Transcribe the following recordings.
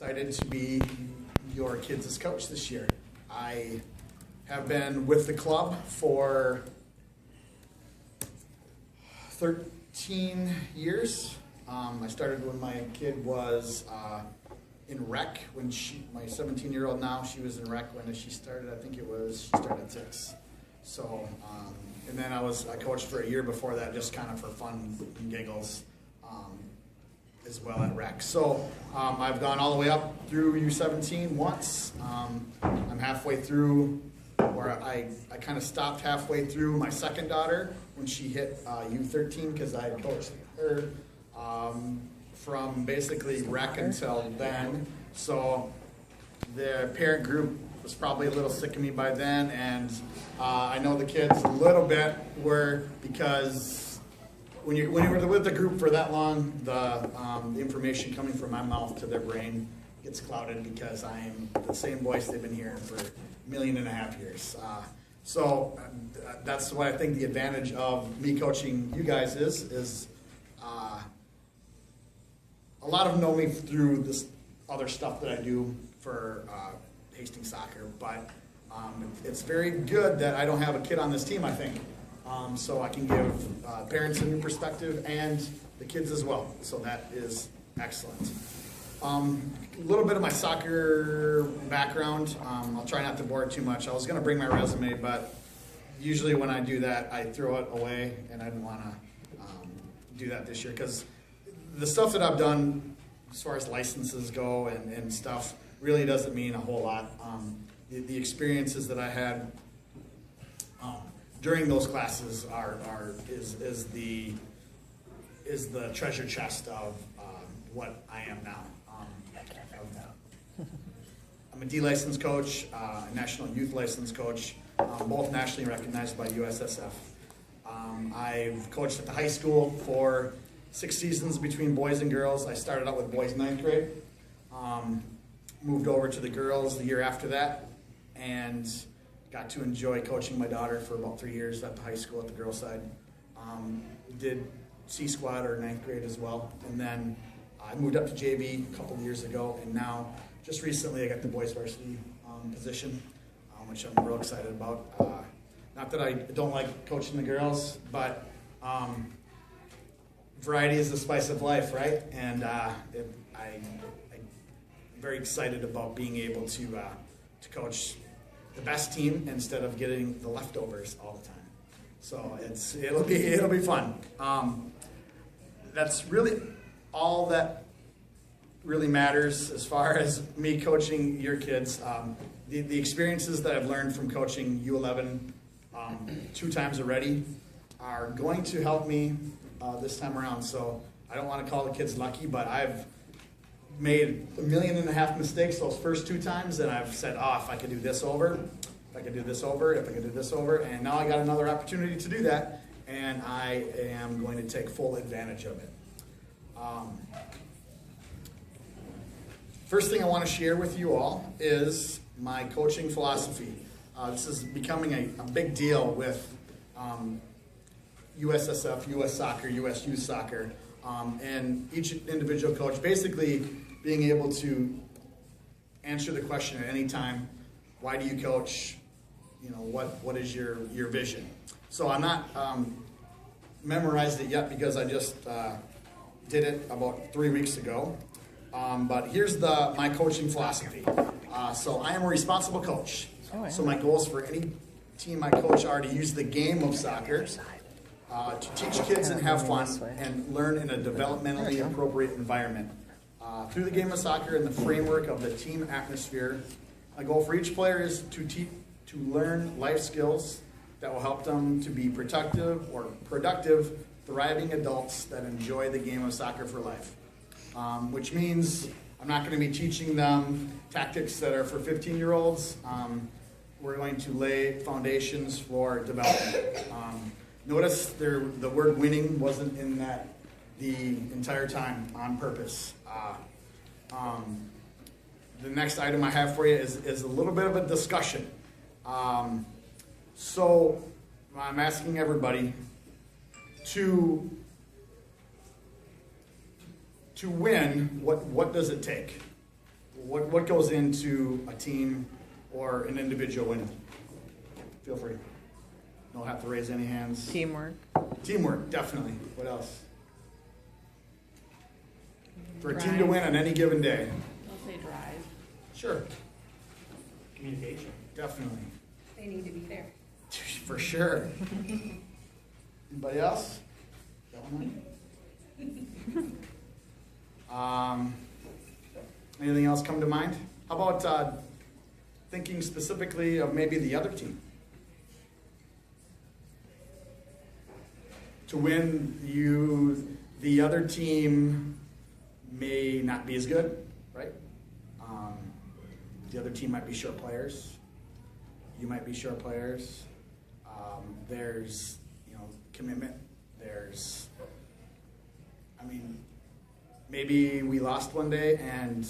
Excited to be your kids' coach this year. I have been with the club for 13 years. I started when my kid was in rec. When my 17-year-old now, she was in rec when she started. I think she started at 6. So, and then I coached for a year before that, just kind of for fun and giggles. As well at rec. So I've gone all the way up through U17 once. I'm halfway through, or I kind of stopped halfway through my second daughter when she hit U13 because I had coached her from basically rec until then. So the parent group was probably a little sick of me by then, and I know the kids a little bit were, because when you're with the group for that long, the information coming from my mouth to their brain gets clouded because I am the same voice they've been hearing for 1.5 million years. So that's what I think the advantage of me coaching you guys is a lot of them know me through this other stuff that I do for Hastings Soccer, but it's very good that I don't have a kid on this team, I think. So I can give parents a new perspective and the kids as well. So that is excellent. A little bit of my soccer background. I'll try not to bore it too much. I was going to bring my resume, but usually when I do that, I throw it away, and I didn't want to do that this year because the stuff that I've done as far as licenses go and stuff really doesn't mean a whole lot. The experiences that I had during those classes is the treasure chest of what I am now. I'm a D license coach, a national youth license coach, both nationally recognized by USSF. I've coached at the high school for 6 seasons between boys and girls. I started out with boys 9th grade, moved over to the girls the year after that, and got to enjoy coaching my daughter for about 3 years at the high school at the girls' side. Did C squad or 9th grade as well. And then I moved up to JV a couple of years ago, and now just recently I got the boys varsity position, which I'm real excited about. Not that I don't like coaching the girls, but variety is the spice of life, right? And I'm very excited about being able to coach the best team instead of getting the leftovers all the time. So it'll be fun. That's really all that really matters as far as me coaching your kids. The experiences that I've learned from coaching U11 2 times already are going to help me this time around. So I don't want to call the kids lucky, but I've made 1.5 million mistakes those first 2 times, and I've said, if I could do this over, if I could do this over, if I could do this over, and now I got another opportunity to do that, and I am going to take full advantage of it. First thing I want to share with you all is my coaching philosophy. This is becoming a big deal with USSF, US Soccer, US Youth Soccer, and each individual coach basically being able to answer the question at any time, why do you coach? What is your vision? So I'm not memorized it yet because I just did it about 3 weeks ago. But here's my coaching philosophy. So I am a responsible coach. So my goals for any team I coach are to use the game of soccer to teach kids and have fun and learn in a developmentally appropriate environment. Through the game of soccer and the framework of the team atmosphere, my goal for each player is to learn life skills that will help them to be productive, thriving adults that enjoy the game of soccer for life. Which means I'm not going to be teaching them tactics that are for 15-year-olds. We're going to lay foundations for development. Notice the word winning wasn't in that the entire time on purpose. The next item I have for you is a little bit of a discussion. So I'm asking everybody to win, what does it take? what goes into a team or an individual winning? Feel free. Don't have to raise any hands. Teamwork. Teamwork, definitely. What else? For a Drive. team to win on any given day. I'll say drive. Sure, Communication. definitely. They need to be there. For sure. Anybody else? Got one? Anything else come to mind? How about thinking specifically of maybe the other team? To win, the other team may not be as good, right? The other team might be short players. You might be short players. There's, commitment. There's, maybe we lost one day and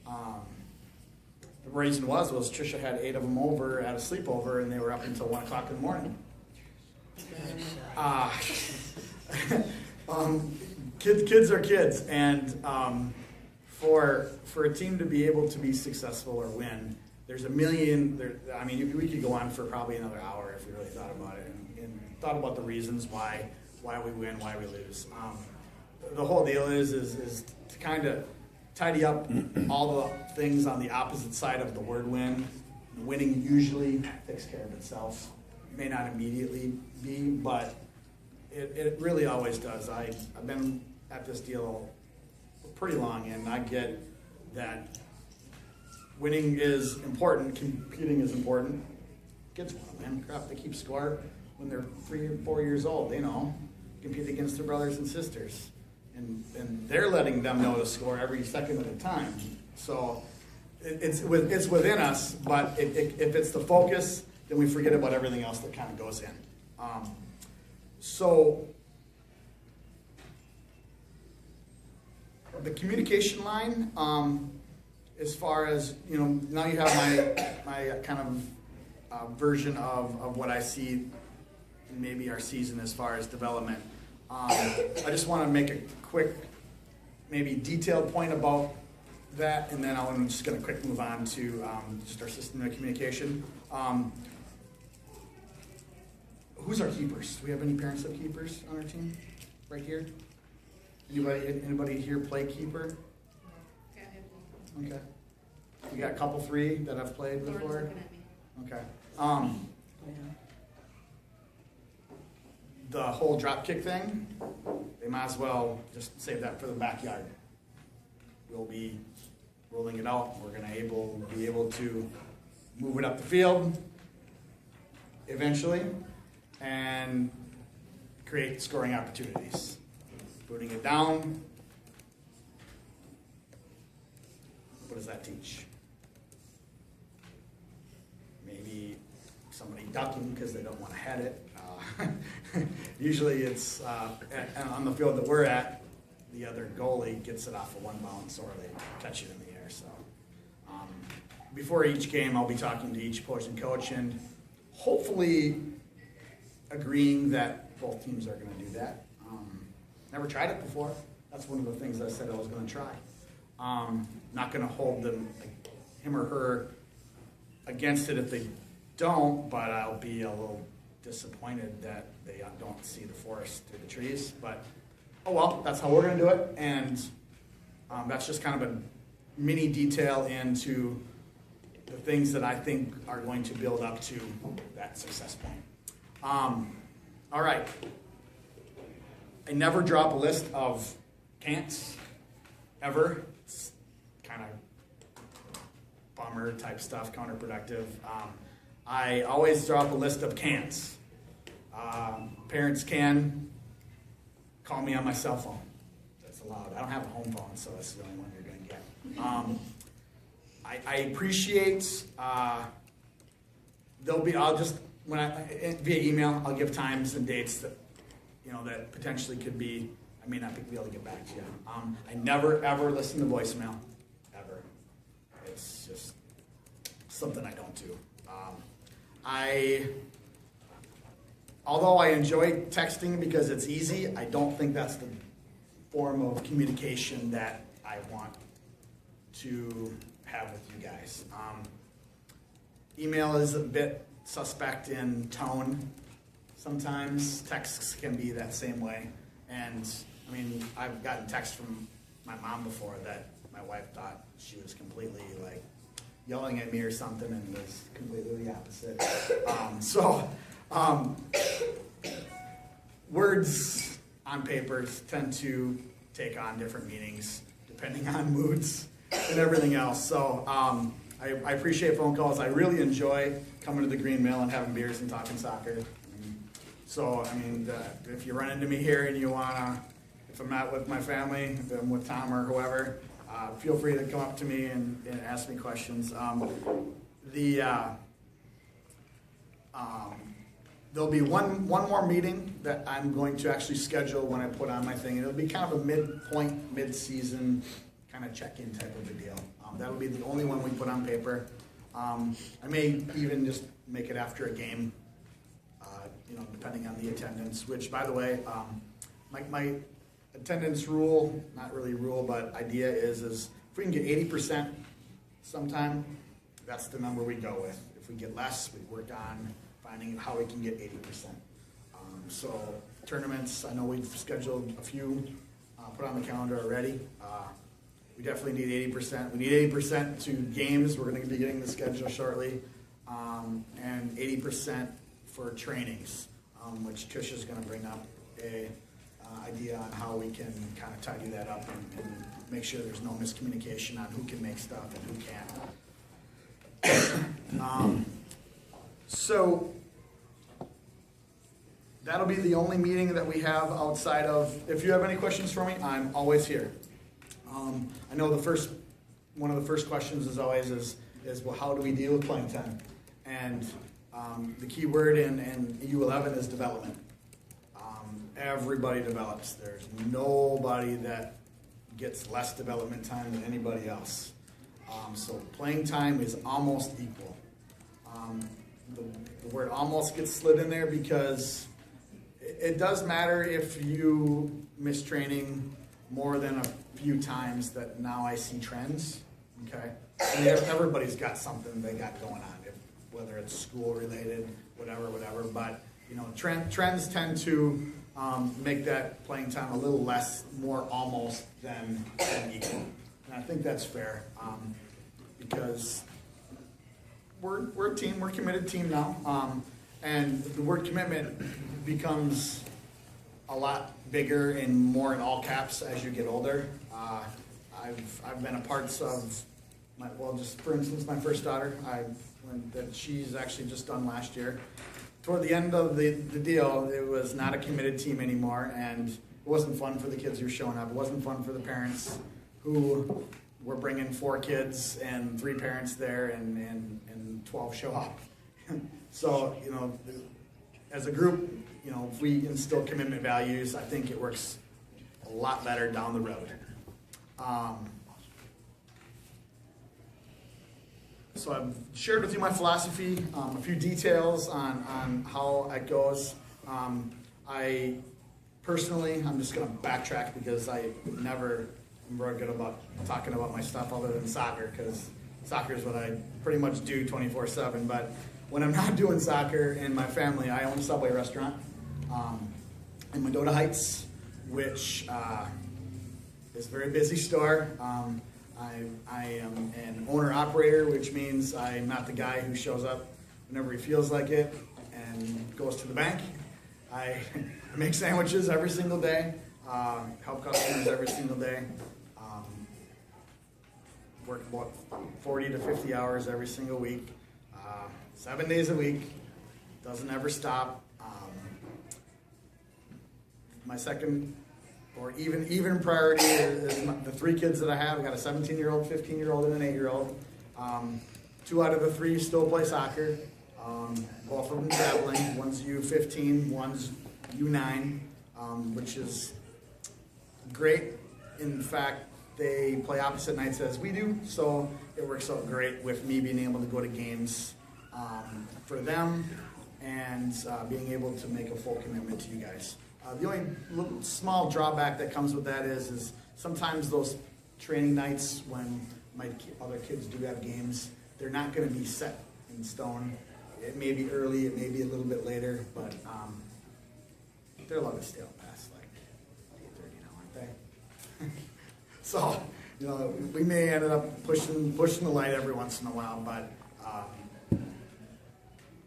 the reason was Trisha had 8 of them over at a sleepover and they were up until 1 o'clock in the morning. Kids are kids, and for a team to be able to be successful or win, there's a million. We could go on for probably another hour if we really thought about it and thought about the reasons why we win, why we lose. The whole deal is to kind of tidy up all the things on the opposite side of the word win. Winning usually takes care of itself. May not immediately be, but it really always does. I've been at this deal pretty long, and I get that winning is important, competing is important. Kids want to win. Crap, they keep score when they're 3 or 4 years old. They know, compete against their brothers and sisters, and they're letting them know to score every second of the time. So it's within us, but if it's the focus, then we forget about everything else that kind of goes in. So the communication line, as far as, now you have my kind of version of what I see in maybe our season as far as development. I just want to make a quick, maybe detailed point about that, and then I'm just going to quick move on to just our system of communication. Who's our keepers? Do we have any parents of keepers on our team? Right here? Anybody here play keeper? Okay. You got a couple 3 that I've played before? Okay. The whole drop kick thing, they might as well just save that for the backyard. We'll be rolling it out. We're going to be able to move it up the field eventually and create scoring opportunities. Booting it down, what does that teach? Maybe somebody ducking because they don't want to head it. Usually it's on the field that we're at, the other goalie gets it off of one bounce or they catch it in the air. So before each game, I'll be talking to each opposing coach and hopefully agreeing that both teams are going to do that. Never tried it before. That's one of the things I said I was going to try. Not going to hold him or her against it if they don't, but I'll be a little disappointed that they don't see the forest through the trees. But oh well, that's how we're going to do it, and that's just kind of a mini detail into the things that I think are going to build up to that success point. All right. I never drop a list of can'ts, ever. It's kind of bummer type stuff, counterproductive. I always drop a list of can'ts. Parents can call me on my cell phone. That's allowed. I don't have a home phone, so that's the only one you're going to get. I appreciate, I'll just, via email, I'll give times and dates that, that potentially could be, I may not be able to get back to you. I never, ever listen to voicemail, ever. It's just something I don't do. Although I enjoy texting because it's easy, I don't think that's the form of communication that I want to have with you guys. Email is a bit suspect in tone. Sometimes texts can be that same way. And I mean, I've gotten texts from my mom before that my wife thought she was completely like yelling at me or something, and was completely the opposite. Words on paper tend to take on different meanings depending on moods and everything else. So I appreciate phone calls. I really enjoy coming to the Green Mill and having beers and talking soccer. So, I mean, if you run into me here and you wanna, if I'm not with my family, if I'm with Tom or whoever, feel free to come up to me and ask me questions. There'll be one more meeting that I'm going to actually schedule when I put on my thing. It'll be kind of a midpoint, mid-season kind of check-in type of a deal. That'll be the only one we put on paper. I may even just make it after a game, depending on the attendance, which, by the way, my attendance rule, not really rule, but idea is if we can get 80% sometime, that's the number we go with. If we get less, we work on finding how we can get 80%. So tournaments, I know we've scheduled a few, put on the calendar already. We definitely need 80%. We need 80% to games. We're going to be getting the schedule shortly. And 80% for trainings, which Trish is going to bring up a idea on how we can kind of tidy that up and make sure there's no miscommunication on who can make stuff and who can't. So that'll be the only meeting that we have outside of, if you have any questions for me, I'm always here. I know one of the first questions is always well, how do we deal with playing time? And the key word in U11 is development. Everybody develops. There's nobody that gets less development time than anybody else. So playing time is almost equal. The word almost gets slid in there because it does matter if you miss training more than a few times that now I see trends, okay? I mean, everybody's got something they got going on, whether it's school related, whatever, but trends tend to make that playing time a little less, more almost than equal. And I think that's fair because we're a team, we're a committed team now, and the word commitment becomes a lot bigger and more in all caps as you get older. I've been a part of just for instance, my first daughter, that she's actually just done last year. Toward the end of the deal, it was not a committed team anymore, and it wasn't fun for the kids who were showing up. It wasn't fun for the parents who were bringing 4 kids and 3 parents there, and 12 show up. So, as a group, if we instill commitment values, I think it works a lot better down the road. So I've shared with you my philosophy, a few details on how it goes. I personally, I'm just going to backtrack because I never am very good about talking about my stuff other than soccer, because soccer is what I pretty much do 24/7. But when I'm not doing soccer in my family, I own a Subway restaurant in Mendota Heights, which is a very busy store. I am an owner-operator, which means I'm not the guy who shows up whenever he feels like it and goes to the bank. I make sandwiches every single day, help customers every single day, work about 40 to 50 hours every single week, 7 days a week, doesn't ever stop. My second, or even priority is the 3 kids that I have. I got a 17-year-old, 15-year-old, and an 8-year-old. 2 out of the 3 still play soccer. Both of them traveling. One's U15, one's U9, which is great. In fact, they play opposite nights as we do, so it works out great with me being able to go to games for them and being able to make a full commitment to you guys. The only little small drawback that comes with that is sometimes those training nights when other kids do have games. They're not going to be set in stone. It may be early, it may be a little bit later, but they're allowed to stay out past like 8:30 now, aren't they? So, you know, we may end up pushing the light every once in a while, but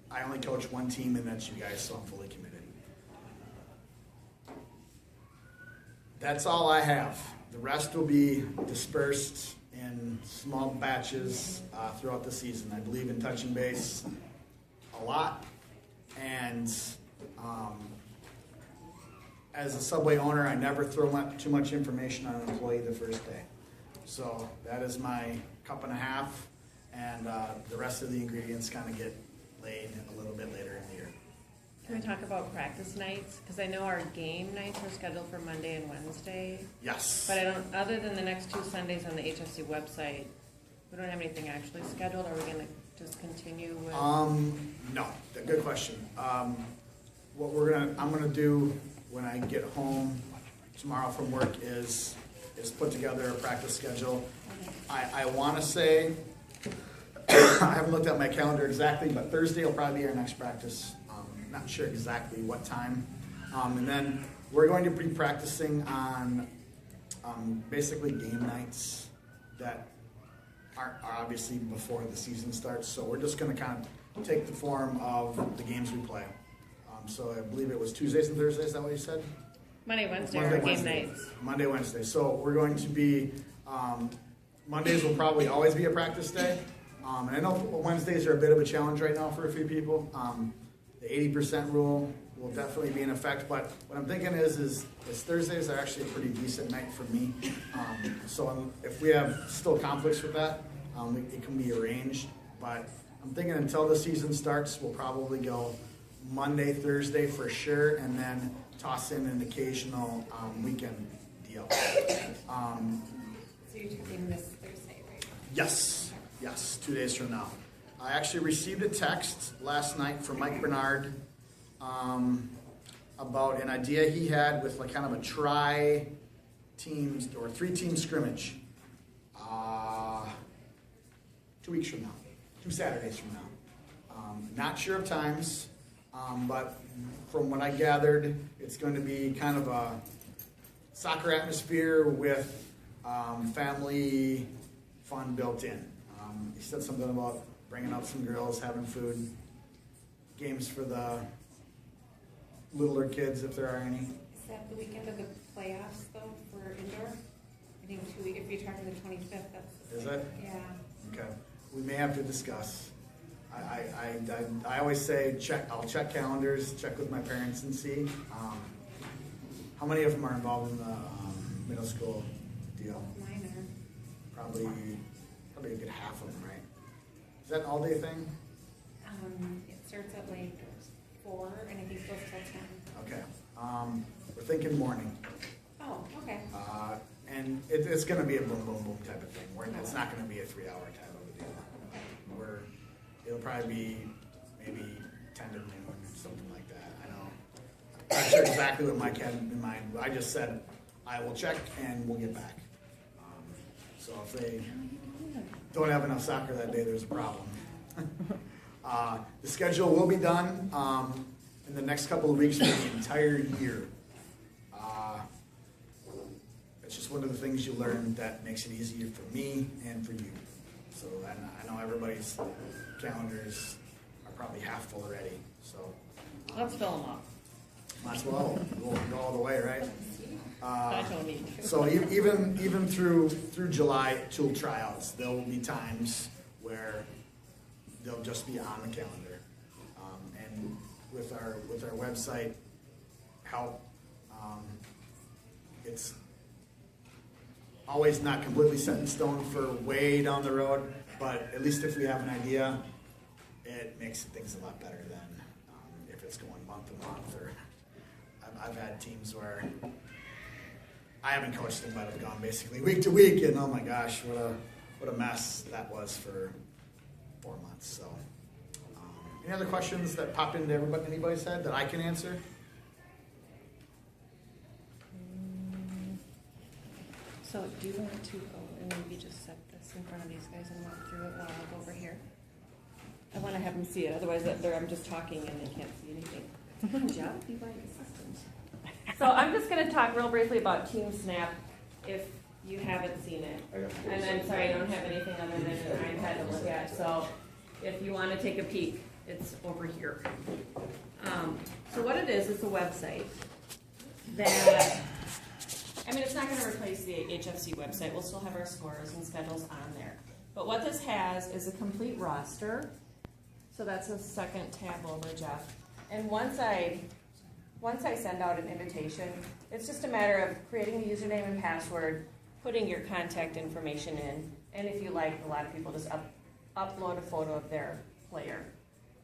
I only coach one team, and that's you guys, so I'm fully committed. That's all I have. The rest will be dispersed in small batches throughout the season. I believe in touching base a lot, and as a Subway owner, I never throw too much information on an employee the first day. So that is my cup and a half, and the rest of the ingredients kind of get laid a little bit later in the year. Can we talk about practice nights? Because I know our game nights are scheduled for Monday and Wednesday. Yes. But I don't, other than the next 2 Sundays on the HSC website, we don't have anything actually scheduled. Are we going to just continue with? No, good question. What I'm gonna do when I get home tomorrow from work is put together a practice schedule. I want to say, I haven't looked at my calendar exactly, but Thursday will probably be our next practice. Not sure exactly what time. And then we're going to be practicing on basically game nights that aren't obviously before the season starts. So we're just going to kind of take the form of the games we play. So I believe it was Tuesdays and Thursdays, is that what you said? Monday, Wednesday are game nights. Monday, Wednesday. So we're going to be, Mondays will probably always be a practice day. And I know Wednesdays are a bit of a challenge right now for a few people. The 80% rule will definitely be in effect, but what I'm thinking is Thursdays are actually a pretty decent night for me. So if we have still conflicts with that, it can be arranged. But I'm thinking until the season starts, we'll probably go Monday, Thursday for sure, and then toss in an occasional weekend deal. So you're talking this Thursday, right? Yes, 2 days from now. I actually received a text last night from Mike Bernard about an idea he had with like kind of a tri-team or 3-team scrimmage 2 weeks from now, 2 Saturdays from now. Not sure of times, but from what I gathered, it's going to be kind of a soccer atmosphere with family fun built in. He said something about bringing out some girls, having food, games for the littler kids if there are any. Is that the weekend of the playoffs though for indoor? I think 2 weeks, if you're talking the 25th, that's. Is it? Yeah. Okay. We may have to discuss. I always say I'll check calendars, check with my parents and see. How many of them are involved in the middle school deal? Minor. Probably a good half of them, right? Is that an all-day thing? It starts at like 4 and I think it goes till 10. Okay. We're thinking morning. Oh, okay. And it's going to be a boom, boom, boom type of thing. It's not going to be a 3-hour type of a deal. It'll probably be maybe 10 to noon or something like that. I know. I'm not sure exactly what Mike had in mind. I just said I will check and we'll get back. So if they don't have enough soccer that day, there's a problem. The schedule will be done in the next couple of weeks for the entire year. It's just one of the things you learn that makes it easier for me and for you. So I know everybody's calendars are probably half full already. So Let's fill them up. might as well go all the way, right? I don't need to. So even through July till tryouts, there will be times where they'll just be on the calendar, and with our website help, it's always not completely set in stone for way down the road, but at least if we have an idea, it makes things a lot better than if it's going month to month. Or I've had teams where I haven't coached them, but have gone basically week to week, and oh my gosh, what a mess that was for 4 months. So, any other questions that pop into anybody's head that I can answer? So do you want to go and maybe just set this this in front of these guys and walk through it while I go over here. I want to have them see it, otherwise I'm just talking and they can't see anything. Good job, be my assistant. So I'm just going to talk real briefly about Team Snap if you haven't seen it. And I'm sorry, I don't have anything other than an iPad to look at. So if you want to take a peek, it's over here. So what it is, it's a website that, I mean, it's not going to replace the HFC website. We'll still have our scores and schedules on there. But what this has is a complete roster. So that's the second tab over, Jeff. And once I send out an invitation, it's just a matter of creating a username and password, putting your contact information in, and if you like, a lot of people just upload a photo of their player.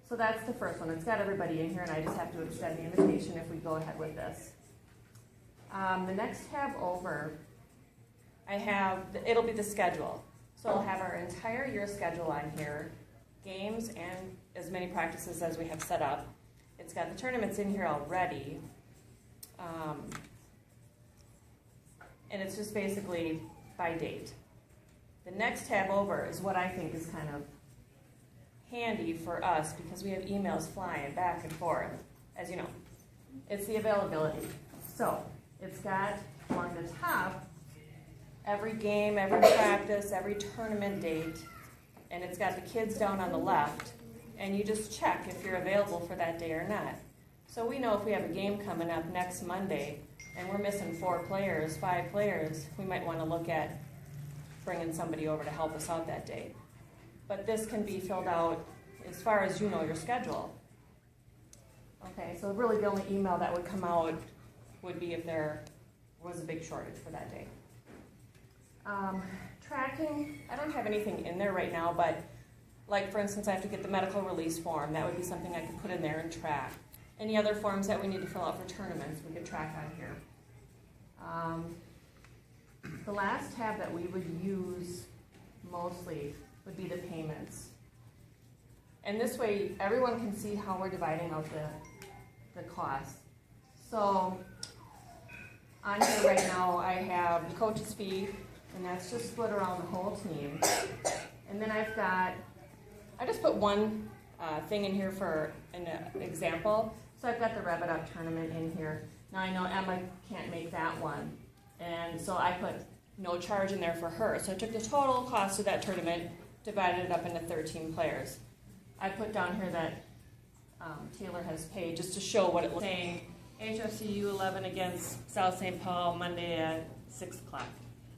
So that's the first one. It's got everybody in here, and I just have to extend the invitation if we go ahead with this. The next tab over, it'll be the schedule. So I'll have our entire year schedule on here, games and as many practices as we have set up. It's got the tournaments in here already. And it's just basically by date. The next tab over is what I think is kind of handy for us because we have emails flying back and forth, as you know. It's the availability. So it's got along the top every game, every practice, every tournament date, and it's got the kids down on the left, and you just check if you're available for that day or not. So we know if we have a game coming up next Monday and we're missing 4 players, 5 players, we might want to look at bringing somebody over to help us out that day. But this can be filled out as far as you know your schedule. Okay, so really the only email that would come out would be if there was a big shortage for that day. Tracking, I don't have anything in there right now, but like for instance, I have to get the medical release form. That would be something I could put in there and track. Any other forms that we need to fill out for tournaments, we could track on here. The last tab that we would use mostly would be the payments. And this way, everyone can see how we're dividing out the cost. So on here right now, I have the coach's fee, and that's just split around the whole team. And then I just put one thing in here for an example. So I've got the Rev It Up tournament in here. Now I know Emma can't make that one. And so I put no charge in there for her. So I took the total cost of that tournament, divided it up into 13 players. I put down here that Taylor has paid just to show what it was saying. HFC U11 against South St. Paul Monday at 6 o'clock.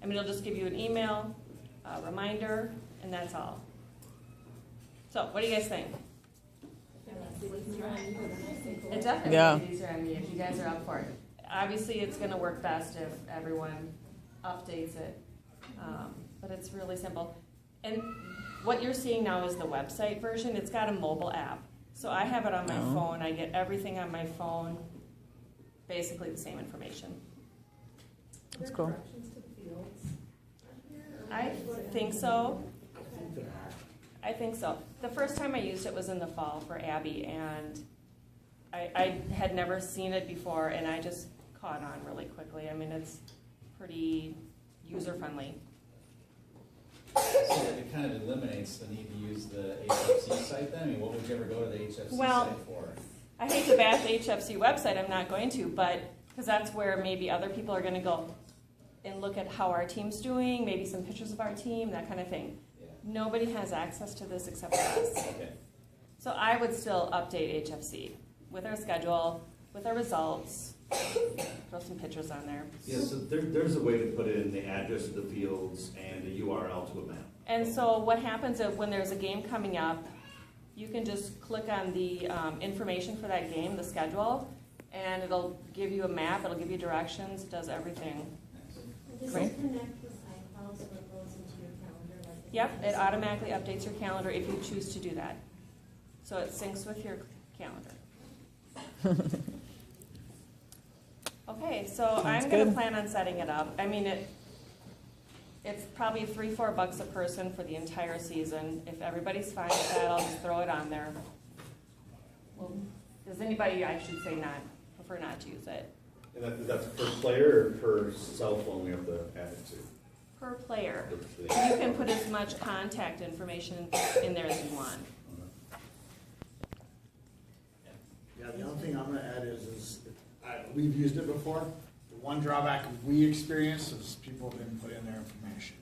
I mean, it'll just give you an email, a reminder, and that's all. So, what do you guys think? It definitely is easier on me if you guys are up for it. Obviously, it's going to work best if everyone updates it, but it's really simple. And what you're seeing now is the website version. It's got a mobile app. So I have it on my phone. I get everything on my phone, basically the same information. That's cool. I think so. I think so. The first time I used it was in the fall for Abby, and I had never seen it before, and I just caught on really quickly. I mean, it's pretty user-friendly. So it kind of eliminates the need to use the HFC site then? I mean, what would you ever go to the HFC site for? I hate to bash the HFC website, I'm not going to, but because that's where maybe other people are going to go and look at how our team's doing, maybe some pictures of our team, that kind of thing. Yeah. Nobody has access to this except for us. Okay. So I would still update HFC with our schedule, with our results, throw some pictures on there. Yeah, so there's a way to put in the address of the fields and the URL to a map. And so what happens is when there's a game coming up, you can just click on the information for that game, the schedule, and it'll give you a map, it'll give you directions, it does everything. Does Great. it connect with iCloud so it goes into your calendar? Like Yep, it automatically updates your calendar if you choose to do that. So it syncs with your calendar. Okay, so I'm going to plan on setting it up. I mean, it's probably $3-4 a person for the entire season. If everybody's fine with that, I'll just throw it on there. Well, does anybody, I should say, prefer not to use it? And that's per player or per cell phone we have to add it to? per player. You can put as much contact information in there as you want. Yeah, the only thing I'm gonna add is we've used it before. The one drawback we experienced is people didn't put in their information.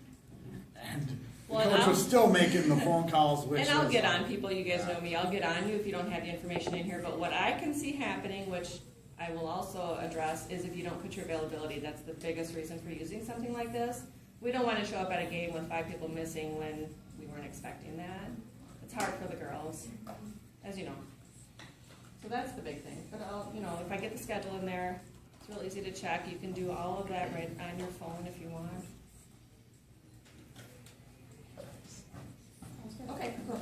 And the Well, coach was still making the phone calls, which And I'll was, get on people, you guys know me, I'll get on you if you don't have the information in here, but what I can see happening, which I will also address, is if you don't put your availability, that's the biggest reason for using something like this. We don't wanna show up at a game with 5 people missing when we weren't expecting that. It's hard for the girls, as you know. So that's the big thing, but if I get the schedule in there, it's real easy to check, you can do all of that right on your phone if you want. Okay, cool.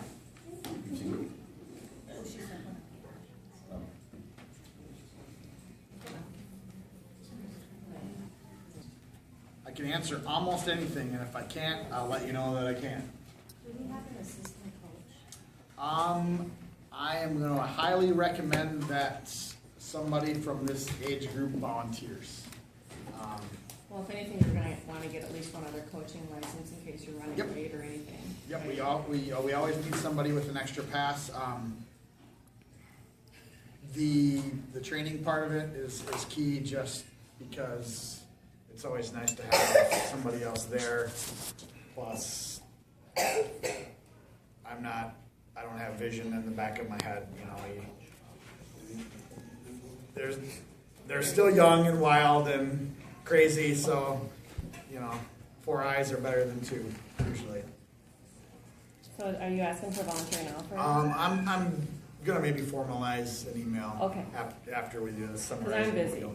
I can answer almost anything, and if I can't, I'll let you know that I can. Do we have an assistant coach? I am going to highly recommend that somebody from this age group volunteers. Well, if anything, you're gonna want to get at least one other coaching license in case you're running Yep. late or anything. Yep, we always need somebody with an extra pass. The training part of it is key, just because it's always nice to have somebody else there. Plus, I don't have vision in the back of my head. They're still young and wild and crazy, so 4 eyes are better than 2 usually. So are you asking for volunteer now for? I'm gonna maybe formalize an email. Okay. After we do the Because summary. I'm busy.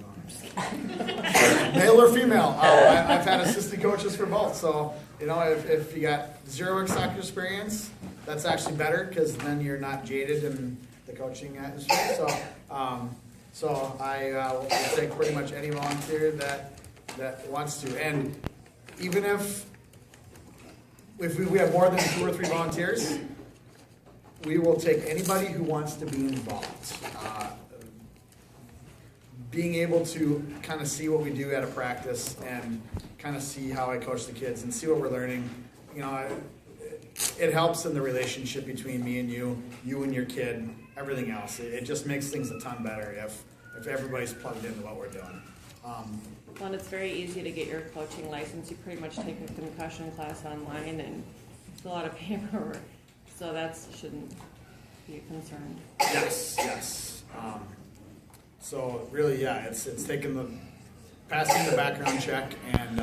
Male or female? I've had assistant coaches for both, so if you got 0 soccer experience, that's actually better because then you're not jaded in the coaching atmosphere. So I will take pretty much any volunteer that wants to, and even if we have more than 2 or 3 volunteers, we will take anybody who wants to be involved. Being able to kind of see what we do at a practice and kind of see how I coach the kids and see what we're learning, it helps in the relationship between me and you and your kid, everything else. It just makes things a ton better if everybody's plugged into what we're doing. Well, and it's very easy to get your coaching license. You pretty much take a concussion class online and fill out a paperwork. So that shouldn't be a concern. Yes. So really, it's passing the background check and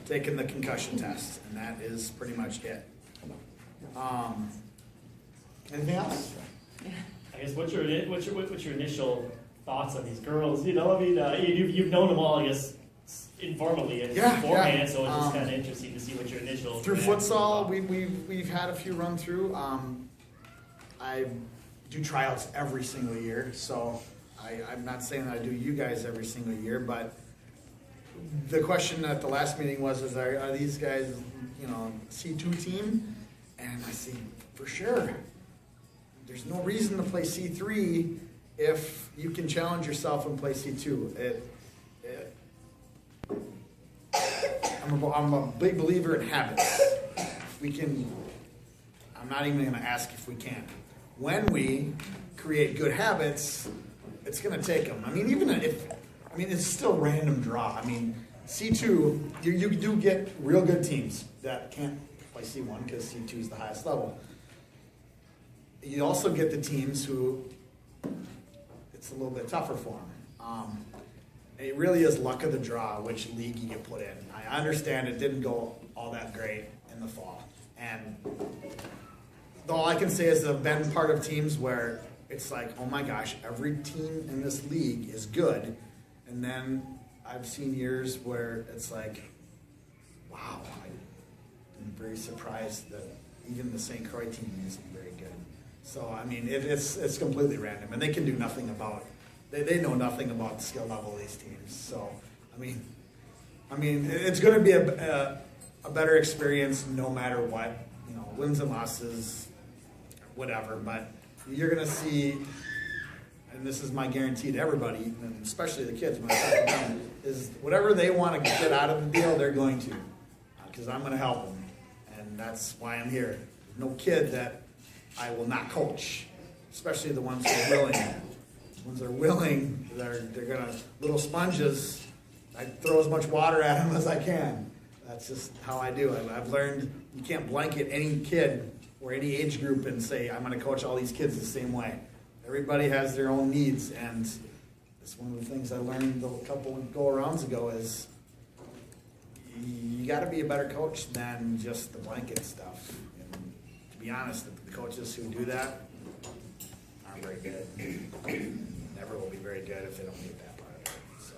taking the concussion test, and that is pretty much it. Anything else? I guess what's your initial thoughts on these girls? You've known them all, I guess, informally and beforehand, so it's just kind of interesting to see what your initial through reactions futsal. are. We've had a few run through. I do tryouts every single year, so I'm not saying that I do you guys every single year, but the question at the last meeting was, are these guys, C2 team? And I say, for sure. There's no reason to play C3 if you can challenge yourself and play C2. I'm a big believer in habits. I'm not even going to ask if we can. When we create good habits, it's going to take them. It's still random draw. C2, you do get real good teams that can't play C1 because C2 is the highest level. You also get the teams who it's a little bit tougher for them. It really is luck of the draw which league you get put in. I understand it didn't go all that great in the fall. And all I can say is I've been part of teams where it's like, oh my gosh, every team in this league is good. And then I've seen years where it's like, wow, I'm very surprised that even the St. Croix team isn't very good. So, it's completely random. And they can do nothing about they know nothing about the skill level of these teams. So, it's going to be a better experience no matter what. Wins and losses, whatever. But you're going to see, and this is my guarantee to everybody, and especially the kids when I talk to them, is whatever they want to get out of the deal, they're going to. because I'm going to help them, and that's why I'm here. There's no kid that I will not coach, especially the ones who are willing. The ones that are willing, they're going to, little sponges, I throw as much water at them as I can. That's just how I do. I've learned you can't blanket any kid or any age group and say, I'm going to coach all these kids the same way. Everybody has their own needs, and it's one of the things I learned a couple of go-arounds ago is you got to be a better coach than just the blanket stuff. And to be honest, the coaches who do that aren't very good. Never will be very good if they don't get that part of it. So,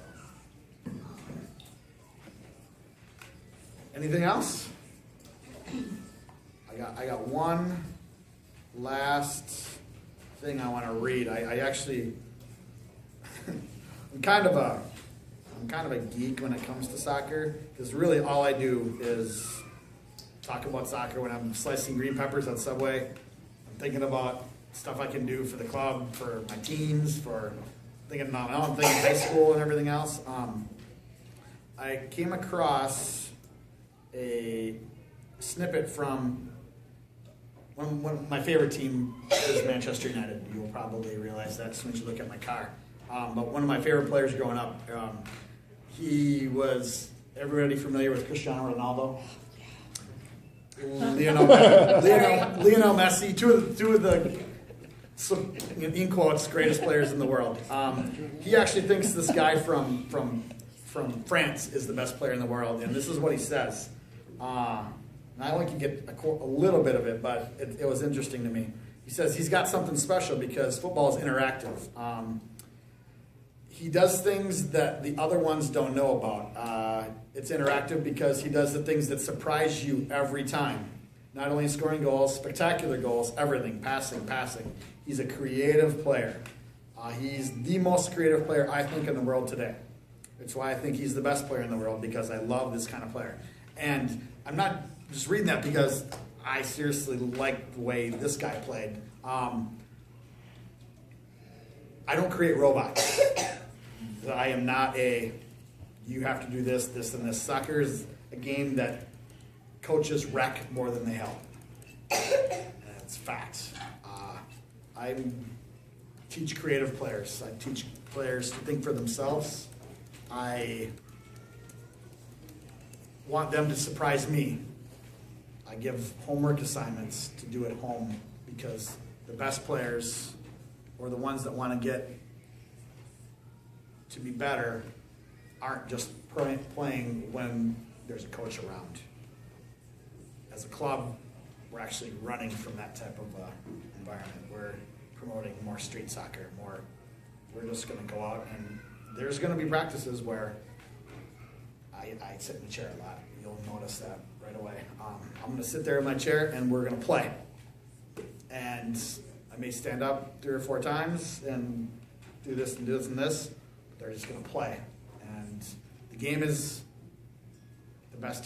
anything else? I got one last thing I want to read. I actually I'm kind of a geek when it comes to soccer, because really all I do is talk about soccer when I'm slicing green peppers on Subway. I'm thinking about stuff I can do for the club, for my teams, for thinking high school and everything else. I came across a snippet from one of my favorite team is Manchester United. You will probably realize that as soon as you look at my car. But one of my favorite players growing up, he was, everybody familiar with Cristiano Ronaldo? Lionel Messi, two of the in quotes, greatest players in the world. He actually thinks this guy from France is the best player in the world, and this is what he says. And I only can get a little bit of it, but it was interesting to me. He says he's got something special because football is interactive. He does things that the other ones don't know about. It's interactive because he does the things that surprise you every time. Not only scoring goals, spectacular goals, everything, passing. He's a creative player. He's the most creative player, I think, in the world today. That's why I think he's the best player in the world, because I love this kind of player. And I'm not just reading that because I seriously like the way this guy played. I don't create robots. I am not you have to do this, this, and this. Soccer is a game that coaches wreck more than they help. That's fact. I teach creative players. I teach players to think for themselves. I want them to surprise me. I give homework assignments to do at home because the best players, or the ones that want to get to be better, aren't just playing when there's a coach around. As a club, we're actually running from that type of environment. We're promoting more street soccer, we're just going to go out, and there's going to be practices where I sit in the chair a lot. You'll notice that right away. I'm going to sit there in my chair and we're going to play. And I may stand up 3 or 4 times and do this and this and this, but they're just going to play. And the game is the best